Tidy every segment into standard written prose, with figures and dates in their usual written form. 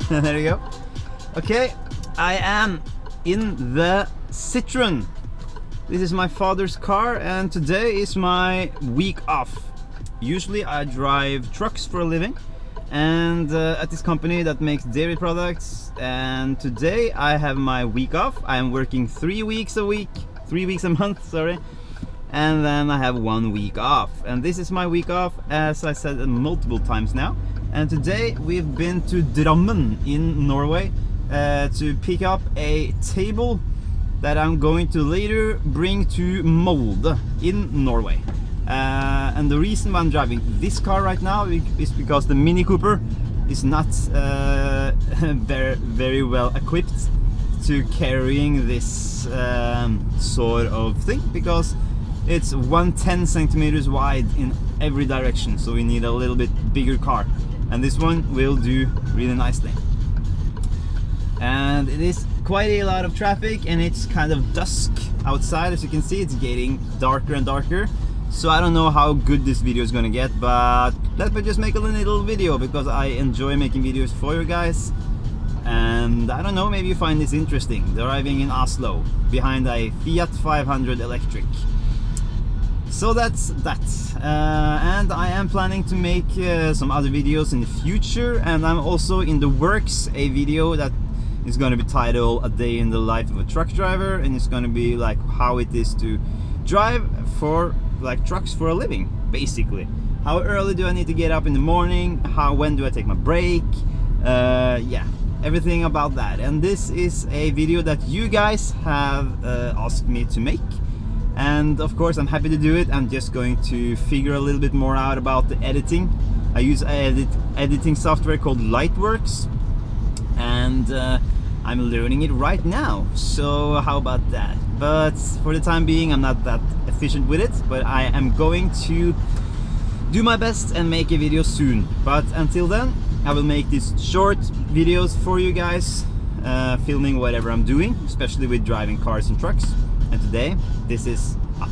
There you go. Okay, I am in the Citroen. This is my father's car, and today is my week off. Usually I drive trucks for a living, and at this company that makes dairy products, and today I have my week off. I am working 3 weeks a month, sorry, and then I have 1 week off, and this is my week off, as I said multiple times now. And today we've been to Drammen in Norway to pick up a table that I'm going to later bring to Molde in Norway. And the reason why I'm driving this car right now is because the Mini Cooper is not very well equipped to carrying this sort of thing, because it's 110 centimeters wide in every direction, so we need a little bit bigger car, and this one will do really nicely. And it is quite a lot of traffic, and it's kind of dusk outside. As you can see, it's getting darker and darker, so I don't know how good this video is gonna get, but let me just make a little video because I enjoy making videos for you guys. And I don't know, maybe you find this interesting. Driving in Oslo behind a Fiat 500 electric. So that's that. And I am planning to make some other videos in the future, and I'm also in the works a video that is going to be titled "A Day in the Life of a Truck Driver," and it's going to be like how it is to drive for like trucks for a living, basically. How early do I need to get up in the morning? When do I take my break? Yeah, everything about that. And this is a video that you guys have asked me to make, and of course I'm happy to do it. I'm just going to figure a little bit more out about the editing. I use editing software called Lightworks, and I'm learning it right now, so how about that? But for the time being I'm not that efficient with it, but I am going to do my best and make a video soon. But until then I will make these short videos for you guys, filming whatever I'm doing, especially with driving cars and trucks. And today this is up.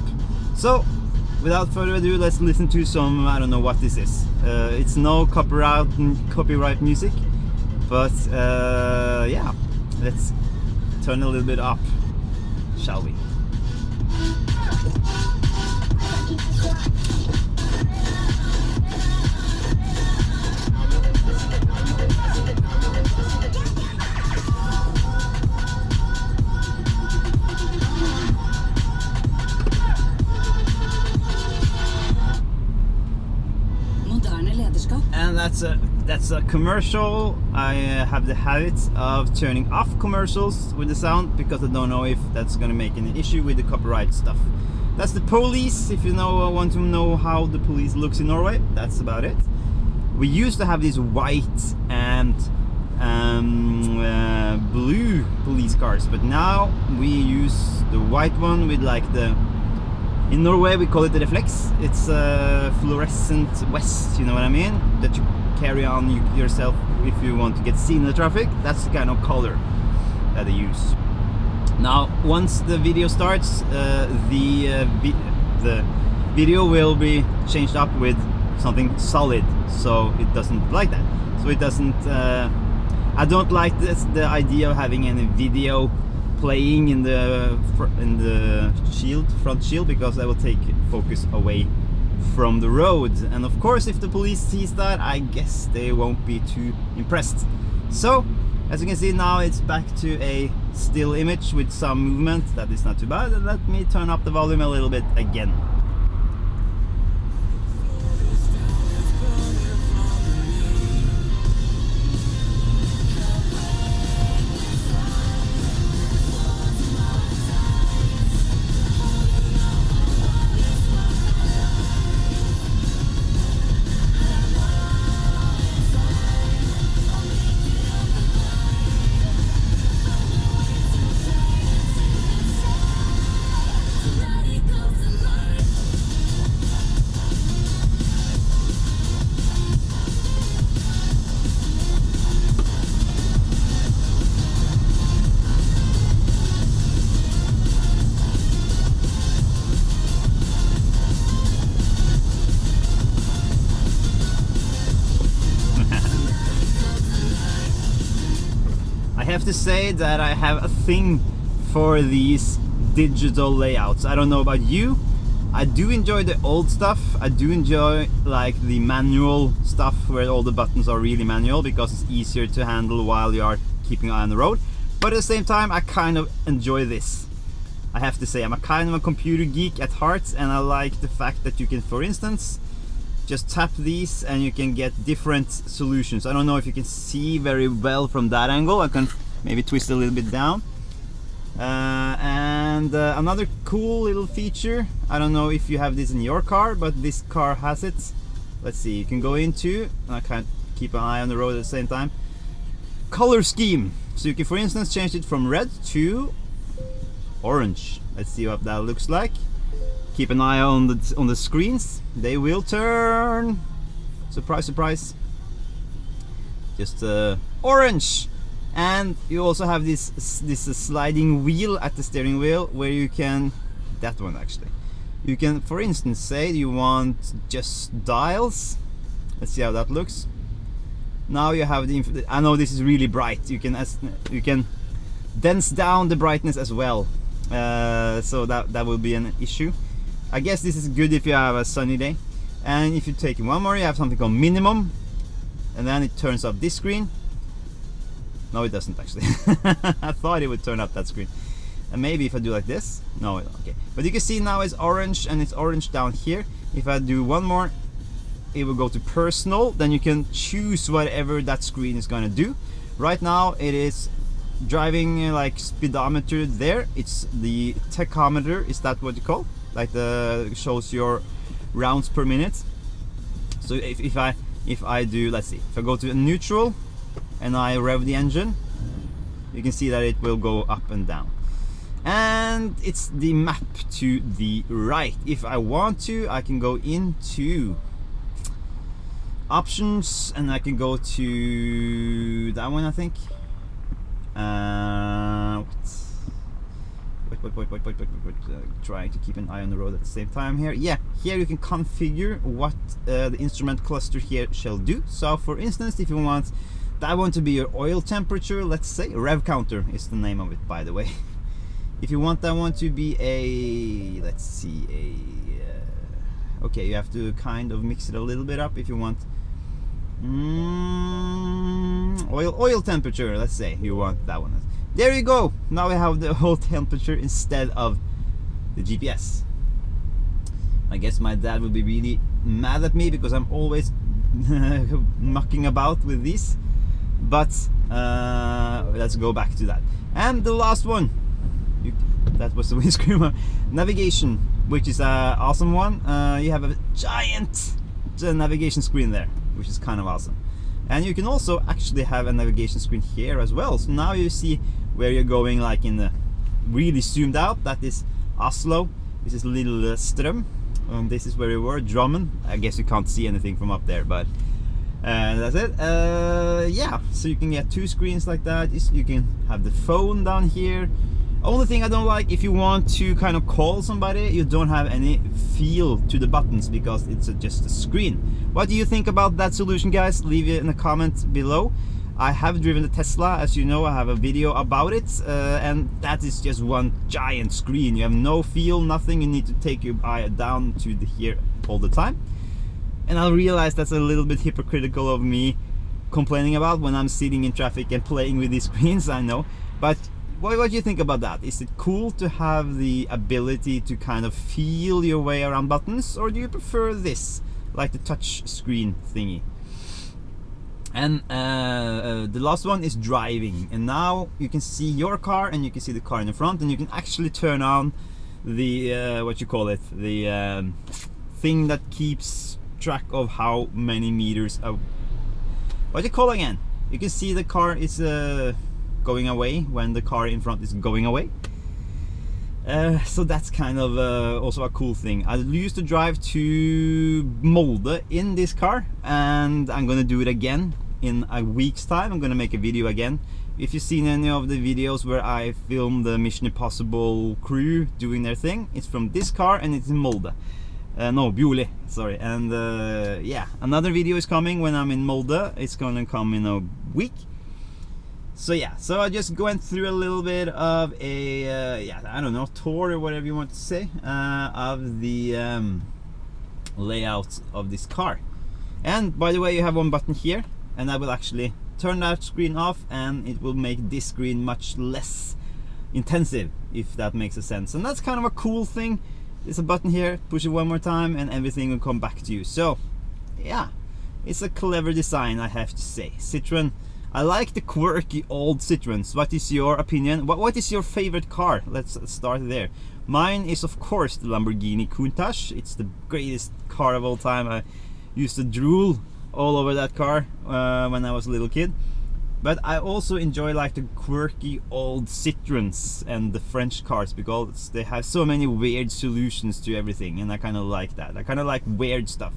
So without further ado, let's listen to some, I don't know what this is. It's no copyright music, but yeah, let's turn a little bit up, shall we? And that's a commercial. I have the habit of turning off commercials with the sound because I don't know if that's gonna make any issue with the copyright stuff. That's the police. If you want to know how the police looks in Norway, that's about it. We used to have these white and blue police cars, but now we use the white one with like in Norway we call it the reflex. It's a fluorescent vest, you know what I mean, that you carry on yourself if you want to get seen in the traffic. That's the kind of color that they use. Now once the video starts, the video will be changed up with something solid, so it doesn't like that. So it doesn't, I don't like the idea of having any video playing in the front shield, because that will take focus away from the road. And of course if the police sees that, I guess they won't be too impressed. So as you can see now, it's back to a still image with some movement. That is not too bad. And let me turn up the volume a little bit again. have to say that I have a thing for these digital layouts. I don't know about you. I do enjoy the old stuff. I do enjoy like the manual stuff where all the buttons are really manual because it's easier to handle while you are keeping an eye on the road. But at the same time, I kind of enjoy this. I have to say, I'm a kind of a computer geek at heart, and I like the fact that you can, for instance, just tap these and you can get different solutions. I don't know if you can see very well from that angle. I can maybe twist a little bit down. Another cool little feature, I don't know if you have this in your car, but this car has it. Let's see, you can go into, I can't keep an eye on the road at the same time, color scheme. So you can, for instance, change it from red to orange. Let's see what that looks like. Keep an eye on the screens. They will turn. Surprise, surprise. Just orange. And you also have this sliding wheel at the steering wheel where you can, that one actually, you can, for instance, say you want just dials. Let's see how that looks. Now you have the, I know this is really bright. You can dense down the brightness as well. So that will be an issue. I guess this is good if you have a sunny day. And if you take one more, you have something called minimum, and then it turns up this screen. No, it doesn't actually. I thought it would turn up that screen. And maybe if I do like this, no, okay. But you can see now it's orange, and it's orange down here. If I do one more, it will go to personal. Then you can choose whatever that screen is gonna do. Right now it is driving like speedometer there. It's the tachometer, is that what you call? Like the shows your rounds per minute. So if I do, let's see, if I go to neutral and I rev the engine, you can see that it will go up and down. And it's the map to the right. If I want to, I can go into options and I can go to that one, I think. Trying to keep an eye on the road at the same time here. Yeah, here you can configure what the instrument cluster here shall do. So for instance, if you want that one to be your oil temperature, let's say, rev counter is the name of it, by the way. If you want that one to be a, let's see, okay, you have to kind of mix it a little bit up. If you want oil temperature, let's say you want that one. There you go. Now we have the oil temperature instead of the GPS. I guess my dad will be really mad at me because I'm always mucking about with these. But let's go back to that. And the last one, that was the windscreen. Navigation, which is an awesome one. You have a giant navigation screen there, which is kind of awesome. And you can also actually have a navigation screen here as well. So now you see where you're going, like in the really zoomed out. That is Oslo. This is little Citroen. This is where we were, Drammen. I guess you can't see anything from up there, but that's it. Yeah, so you can get two screens like that. You can have the phone down here. Only thing I don't like, if you want to kind of call somebody, you don't have any feel to the buttons because it's just a screen. What do you think about that solution, guys? Leave it in the comments below. I have driven the Tesla, as you know. I have a video about it, and that is just one giant screen. You have no feel, nothing. You need to take your eye down to here all the time. And I realize that's a little bit hypocritical of me complaining about when I'm sitting in traffic and playing with these screens, I know. But what do you think about that? Is it cool to have the ability to kind of feel your way around buttons, or do you prefer this, like the touch screen thingy? And the last one is driving, and now you can see your car and you can see the car in the front, and you can actually turn on the what you call it, the thing that keeps track of how many meters of, what do you call it again? You can see the car is going away when the car in front is going away. So that's kind of also a cool thing. I used to drive to Molde in this car, and I'm gonna do it again in a week's time. I'm gonna make a video again. If you've seen any of the videos where I filmed the Mission Impossible crew doing their thing, it's from this car and it's in Molde. No, Bjorli, sorry. And yeah, another video is coming when I'm in Molde. It's gonna come in a week. So yeah, so I just went through a little bit of a yeah, I don't know, tour or whatever you want to say, of the layout of this car. And by the way, you have one button here, and I will actually turn that screen off, and it will make this screen much less intensive, if that makes a sense. And that's kind of a cool thing. There's a button here, push it one more time and everything will come back to you. So yeah, it's a clever design, I have to say. Citroen, I like the quirky old Citroens. What is your opinion? What is your favorite car? Let's start there. Mine is of course the Lamborghini Countach. It's the greatest car of all time. I used to drool all over that car when I was a little kid. But I also enjoy like the quirky old Citroens and the French cars, because they have so many weird solutions to everything, and I kind of like that. I kind of like weird stuff.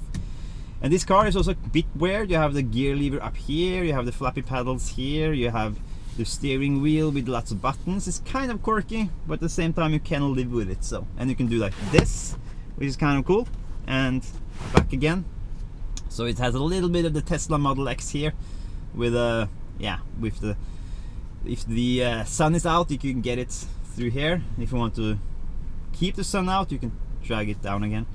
And this car is also a bit weird. You have the gear lever up here, you have the flappy paddles here, you have the steering wheel with lots of buttons. It's kind of quirky, but at the same time you can live with it. So, and you can do like this, which is kind of cool, and back again. So it has a little bit of the Tesla Model X here, with a yeah, with the, if the sun is out, you can get it through here. If you want to keep the sun out, you can drag it down again.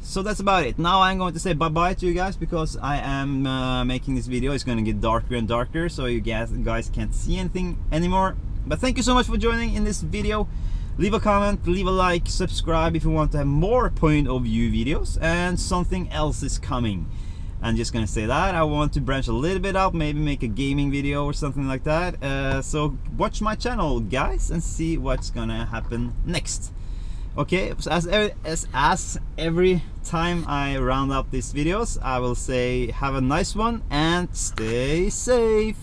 So that's about it. Now I'm going to say bye-bye to you guys, because I am making this video. It's going to get darker and darker, so you guys can't see anything anymore. But thank you so much for joining in this video. Leave a comment, leave a like, subscribe if you want to have more point of view videos, and something else is coming. I'm just gonna say that I want to branch a little bit out, maybe make a gaming video or something like that. So watch my channel, guys, and see what's gonna happen next. Okay, so as every time I round up these videos, I will say have a nice one and stay safe.